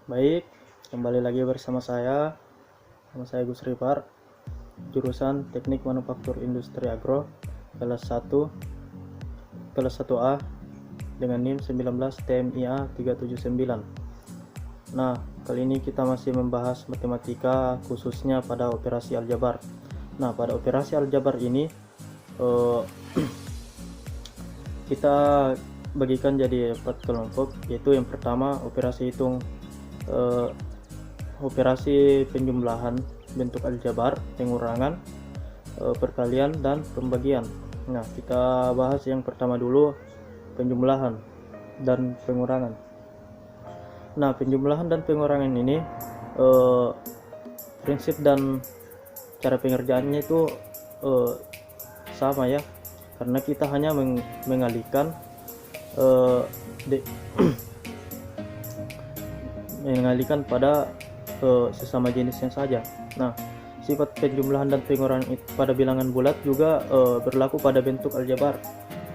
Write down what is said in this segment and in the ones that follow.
Baik, kembali lagi bersama saya. Nama saya Gus Rifar, jurusan Teknik Manufaktur Industri Agro, kelas 1A dengan NIM 19 TMIA 379. Nah, kali ini kita masih membahas matematika khususnya pada operasi aljabar. Nah, pada operasi aljabar ini kita bagikan jadi 4 kelompok, yaitu yang pertama operasi hitung operasi penjumlahan bentuk aljabar, pengurangan, perkalian, dan pembagian. Nah, kita bahas yang pertama dulu, penjumlahan dan pengurangan. Nah, penjumlahan dan pengurangan ini prinsip dan cara pengerjaannya itu sama ya, karena kita hanya mengalihkan mengalihkan pada sesama jenisnya saja. Nah, sifat penjumlahan dan pengurangan pada bilangan bulat juga berlaku pada bentuk aljabar,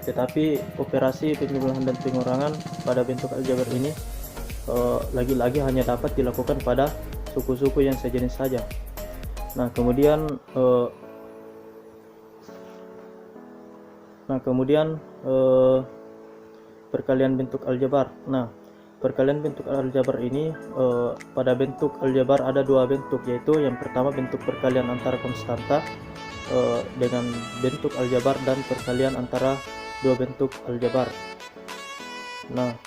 tetapi operasi penjumlahan dan pengurangan pada bentuk aljabar ini lagi-lagi hanya dapat dilakukan pada suku-suku yang sejenis saja. Nah, kemudian perkalian bentuk aljabar. Nah, perkalian bentuk aljabar ini pada bentuk aljabar ada dua bentuk, yaitu yang pertama bentuk perkalian antara konstanta dengan bentuk aljabar, dan perkalian antara dua bentuk aljabar. Nah,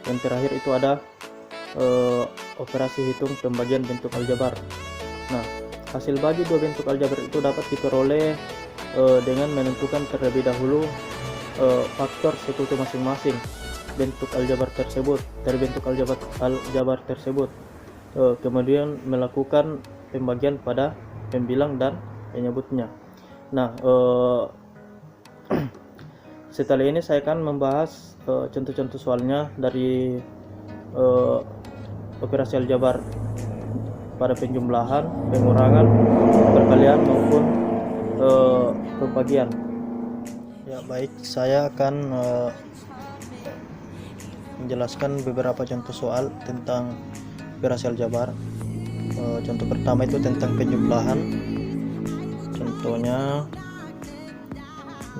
yang terakhir itu ada operasi hitung pembagian bentuk aljabar. Nah, hasil bagi dua bentuk aljabar itu dapat diperoleh dengan menentukan terlebih dahulu faktor sekutu masing-masing bentuk aljabar tersebut dari bentuk aljabar tersebut, kemudian melakukan pembagian pada pembilang dan penyebutnya. Nah, setelah ini saya akan membahas contoh-contoh soalnya dari operasi aljabar pada penjumlahan, pengurangan, perkalian maupun pembagian. Ya, baik, saya akan menjelaskan beberapa contoh soal tentang operasi aljabar. Contoh pertama itu tentang penjumlahan. Contohnya,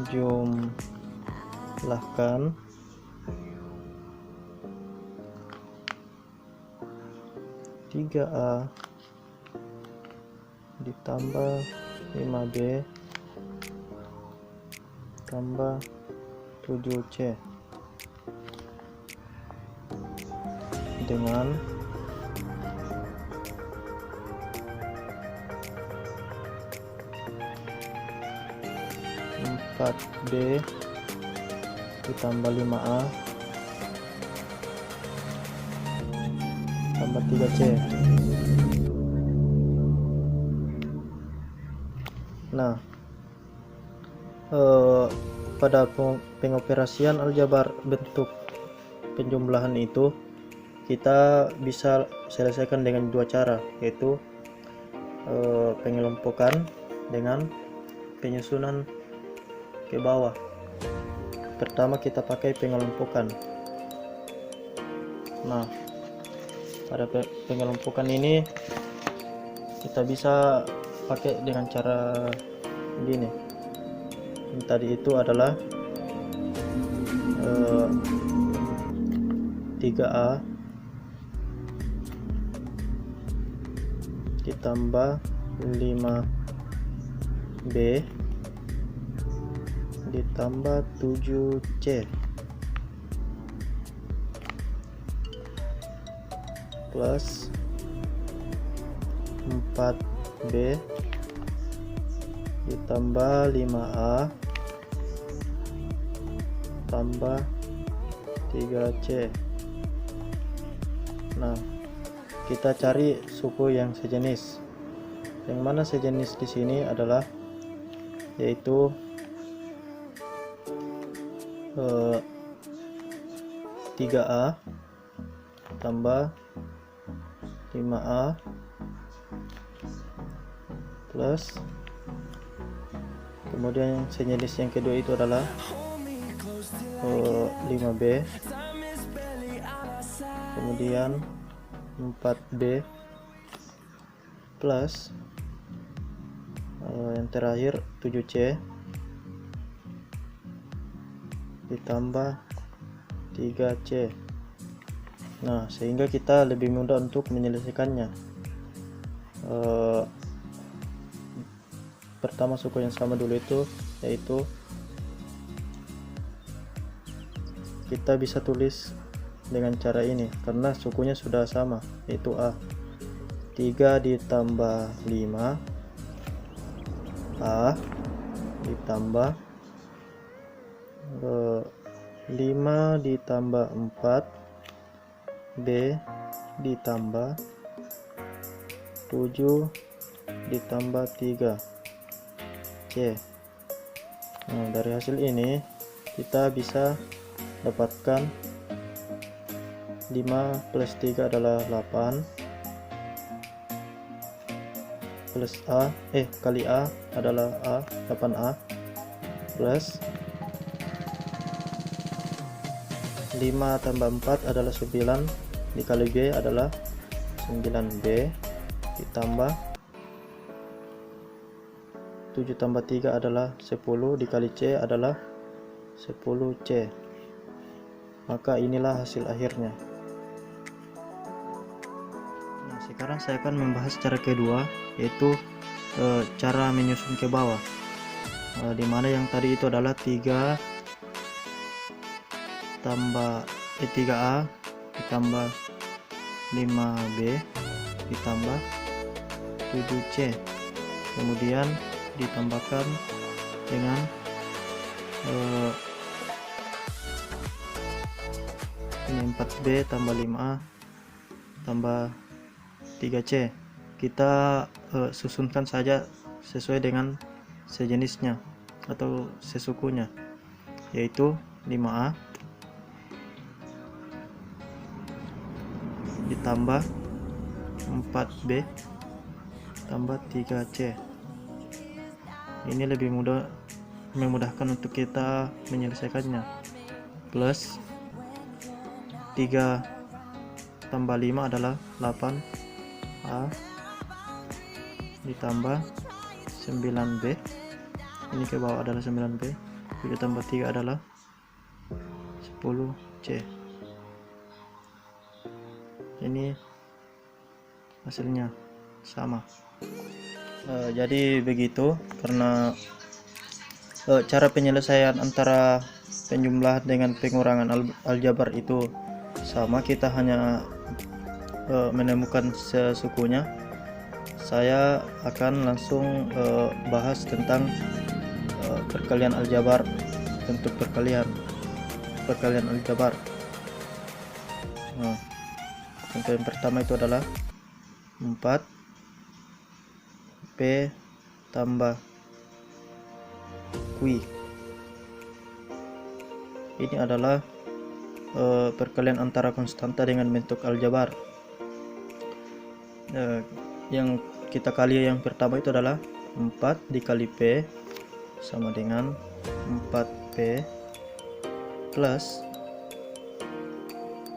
jumlahkan 3A ditambah 5B tambah 7C dengan 4B ditambah 5A tambah 3C. Nah, pada pengoperasian aljabar bentuk penjumlahan itu kita bisa selesaikan dengan dua cara, yaitu pengelompokan dengan penyusunan ke bawah. Pertama kita pakai pengelompokan. Nah, pada pengelompokan ini kita bisa pakai dengan cara begini. Yang tadi itu adalah 3A ditambah 5B ditambah 7C plus 4B ditambah 5A tambah 3C. Nah, kita cari suku yang sejenis. Yang mana sejenis di sini adalah yaitu 3A tambah 5A plus, kemudian yang sejenis yang kedua itu adalah 5B, kemudian 4B plus yang terakhir 7C ditambah 3C. Nah, sehingga kita lebih mudah untuk menyelesaikannya. Pertama suku yang sama dulu itu, yaitu kita bisa tulis dengan cara ini karena sukunya sudah sama, yaitu A. 3 ditambah 5 A ditambah 5 ditambah 4 B ditambah 7 ditambah 3 C. Nah, dari hasil ini kita bisa dapatkan 5 plus 3 adalah 8 plus A kali A adalah 8A plus 5 tambah 4 adalah 9 dikali B adalah 9B ditambah 7 tambah 3 adalah 10 dikali C adalah 10C. Maka inilah hasil akhirnya. Nah, sekarang saya akan membahas cara kedua, yaitu cara menyusun ke bawah, dimana yang tadi itu adalah 3 tambah 3A ditambah 5B ditambah 7C, kemudian ditambahkan dengan ini 4B tambah 5A tambah 3C. Kita susunkan saja sesuai dengan sejenisnya atau sesukunya, yaitu 5A ditambah 4B tambah 3C. Ini lebih memudahkan untuk kita menyelesaikannya, plus 3 tambah 5 adalah 8A ditambah 9B, ini ke bawah adalah 9B, 7 tambah 3 adalah 10C. Ini hasilnya sama. Jadi begitu, karena cara penyelesaian antara penjumlahan dengan pengurangan aljabar itu sama, kita hanya menemukan sesukunya. Saya akan langsung bahas tentang perkalian aljabar, bentuk perkalian aljabar. Nah, contoh yang pertama itu adalah 4P tambah Q. Ini adalah perkalian antara konstanta dengan bentuk aljabar. Yang kita kali yang pertama itu adalah 4 dikali P sama dengan 4P plus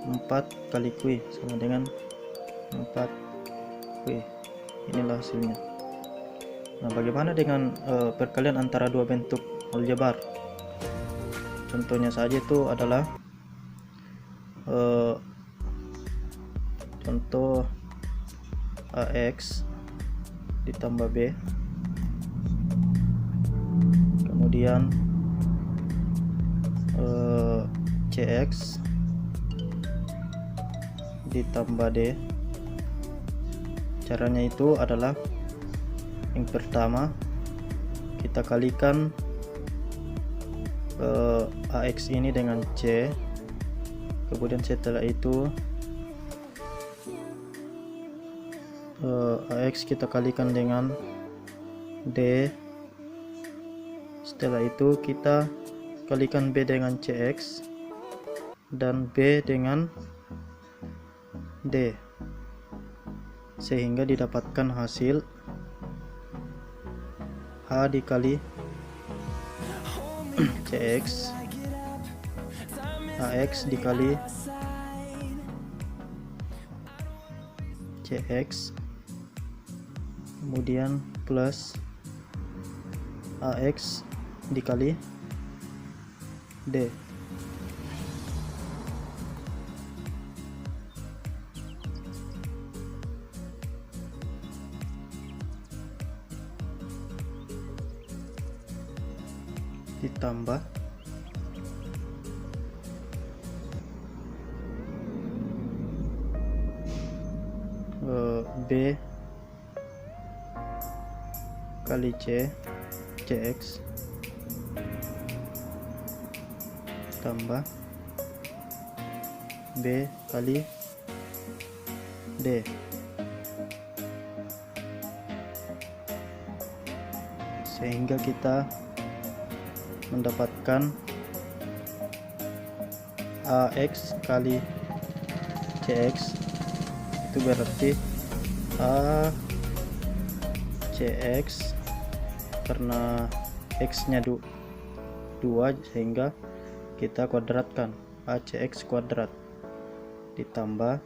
4 kali Q sama dengan 4Q. Inilah hasilnya. Nah, bagaimana dengan perkalian antara dua bentuk aljabar? Contohnya saja itu adalah contoh AX ditambah B, kemudian CX ditambah D. Caranya itu adalah yang pertama kita kalikan AX ini dengan C, kemudian setelah itu AX kita kalikan dengan D, setelah itu kita kalikan B dengan CX dan B dengan D, sehingga didapatkan hasil H dikali CX AX dikali CX, kemudian plus AX dikali D. Ditambah B kali C, CX, tambah B kali D. Sehingga kita mendapatkan AX kali CX, itu berarti A CX karena X nya 2 sehingga kita kuadratkan ACX kuadrat, ditambah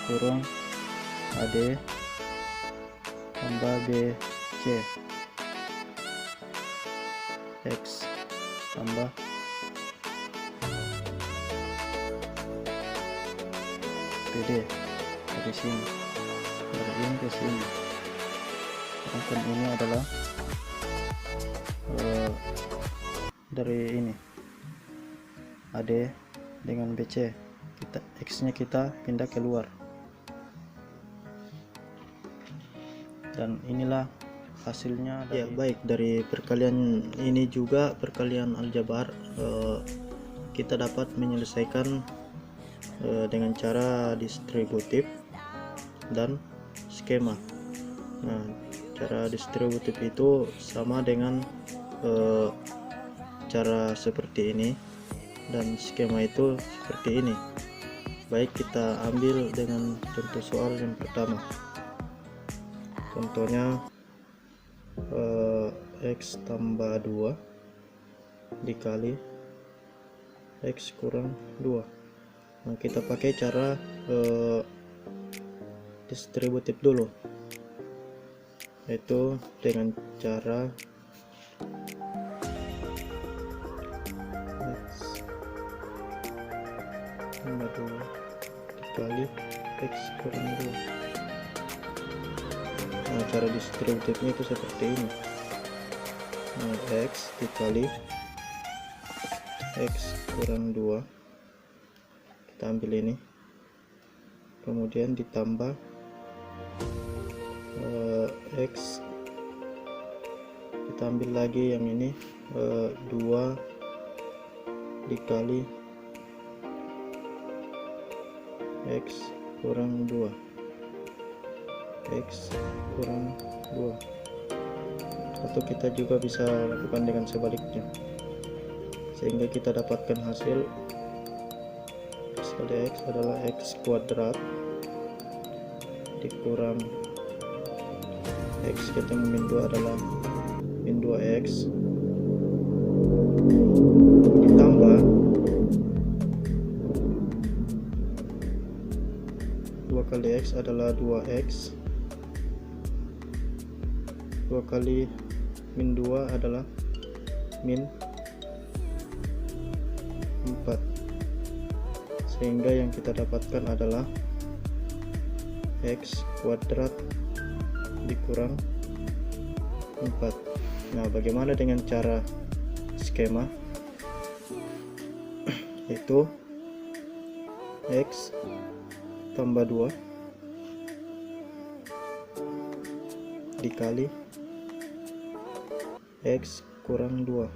kurung AD tambah BC X tambah PD dari sini, dari ini ke sini. Sedangkan ini adalah dari ini AD dengan BC, kita X nya kita pindah keluar. Dan inilah hasilnya. Ya baik, dari perkalian ini juga perkalian aljabar kita dapat menyelesaikan dengan cara distributif dan skema. Nah, cara distributif itu sama dengan cara seperti ini, dan skema itu seperti ini. Baik, kita ambil dengan contoh soal yang pertama. Contohnya X tambah 2 dikali X kurang 2. Nah, kita pakai cara distributif dulu, yaitu dengan cara X tambah 2 dikali X kurang 2. Nah, cara distributifnya itu seperti ini. Nah, X dikali X kurang 2, kita ambil ini, kemudian ditambah X, kita ambil lagi yang ini 2 dikali X kurang 2, X kurang 2. Atau kita juga bisa lakukan dengan sebaliknya, sehingga kita dapatkan hasil X kali X adalah X kuadrat dikurang X ketemu min 2 adalah min 2X ditambah 2 kali X adalah 2X, 2 kali min 2 adalah min 4, sehingga yang kita dapatkan adalah X kuadrat dikurang 4. Nah, bagaimana dengan cara skema? Itu X tambah 2 dikali X kurang 2.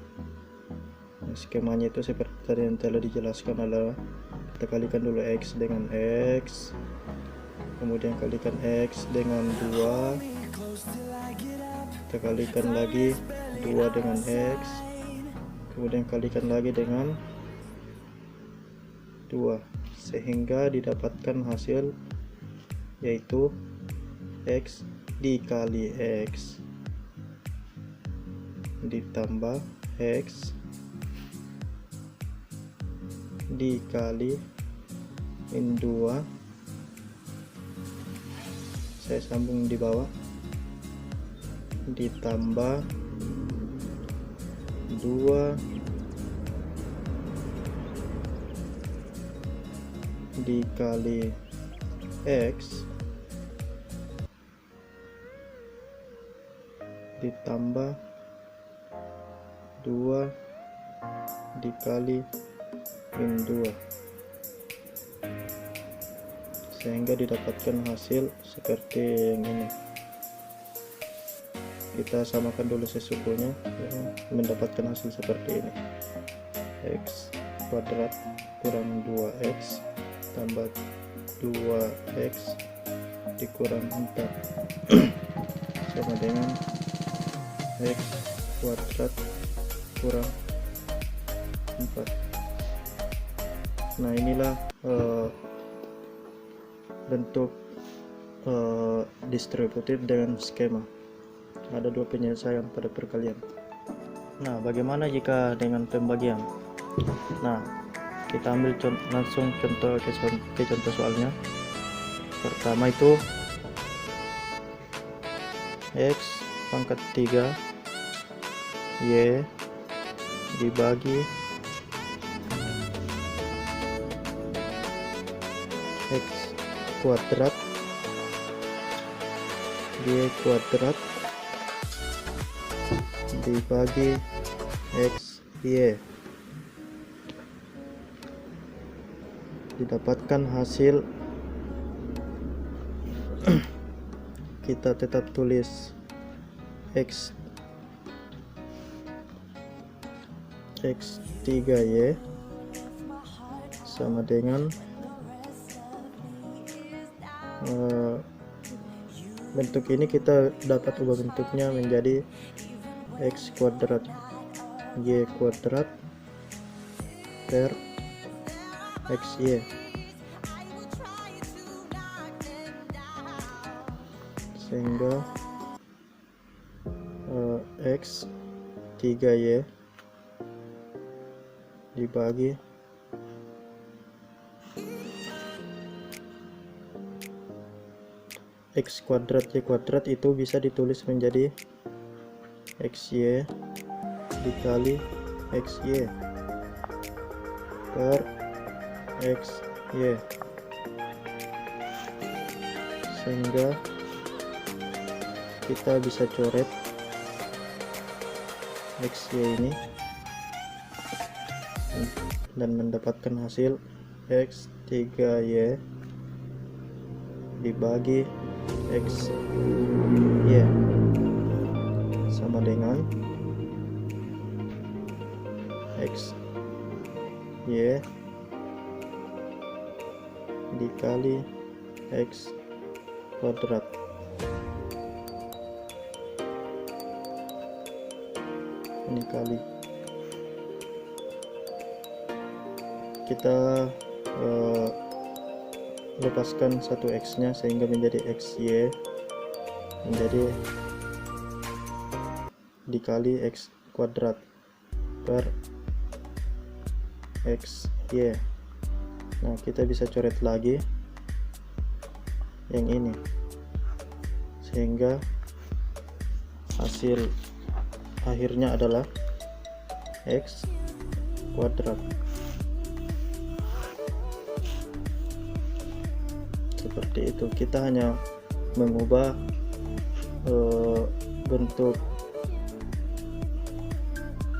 Nah, skemanya itu seperti tadi yang telah dijelaskan, adalah kita kalikan dulu X dengan X, kemudian kalikan X dengan 2, kita kalikan lagi 2 dengan X, kemudian kalikan lagi dengan 2, sehingga didapatkan hasil yaitu X dikali X. ditambah X dikali min 2, saya sambung di bawah, ditambah 2 dikali X ditambah 2 dikali min 2, sehingga didapatkan hasil seperti yang ini. Kita samakan dulu sesukunya, ya, mendapatkan hasil seperti ini. X kuadrat kurang 2X tambah 2X dikurang 4 sama dengan X kuadrat kurang 4. Nah, inilah bentuk distributif dengan skema. Ada dua penyelesaian pada perkalian. Nah, bagaimana jika dengan pembagian? Nah, kita ambil langsung contoh ke contoh soalnya. Pertama itu X pangkat 3 Y dibagi X kuadrat Y kuadrat dibagi X Y, didapatkan hasil. Kita tetap tulis X 3Y sama dengan bentuk ini kita dapat ubah bentuknya menjadi X kuadrat Y kuadrat per XY, sehingga X 3Y dibagi X kuadrat Y kuadrat itu bisa ditulis menjadi XY dikali XY per XY, sehingga kita bisa coret XY ini dan mendapatkan hasil X 3Y dibagi XY sama dengan XY dikali X kuadrat. Ini kali kita lepaskan satu X nya sehingga menjadi XY menjadi dikali X kuadrat per XY. Nah, kita bisa coret lagi yang ini sehingga hasil akhirnya adalah X kuadrat. Seperti itu, kita hanya mengubah bentuk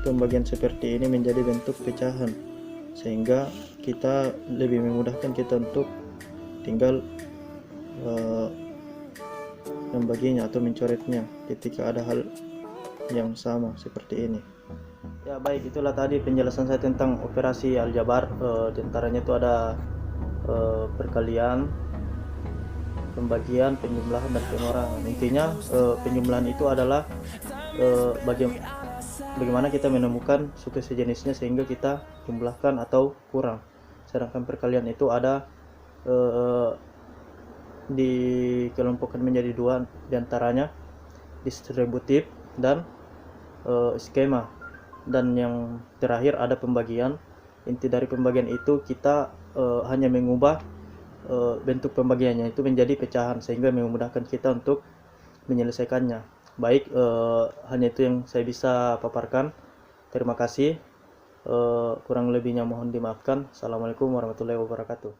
pembagian seperti ini menjadi bentuk pecahan, sehingga kita lebih memudahkan kita untuk tinggal membaginya atau mencoretnya ketika ada hal yang sama seperti ini. Ya baik, itulah tadi penjelasan saya tentang operasi aljabar. Diantaranya itu ada perkalian, pembagian, penjumlahan, dan pengurangan. Intinya penjumlahan itu adalah bagaimana kita menemukan suku sejenisnya sehingga kita jumlahkan atau kurang. Sedangkan perkalian itu ada dikelompokkan menjadi dua, diantaranya distributif dan skema, dan yang terakhir ada pembagian. Inti dari pembagian itu kita hanya mengubah bentuk pembagiannya itu menjadi pecahan sehingga memudahkan kita untuk menyelesaikannya. Baik, hanya itu yang saya bisa paparkan. Terima kasih. Kurang lebihnya mohon dimaafkan. Assalamualaikum warahmatullahi wabarakatuh.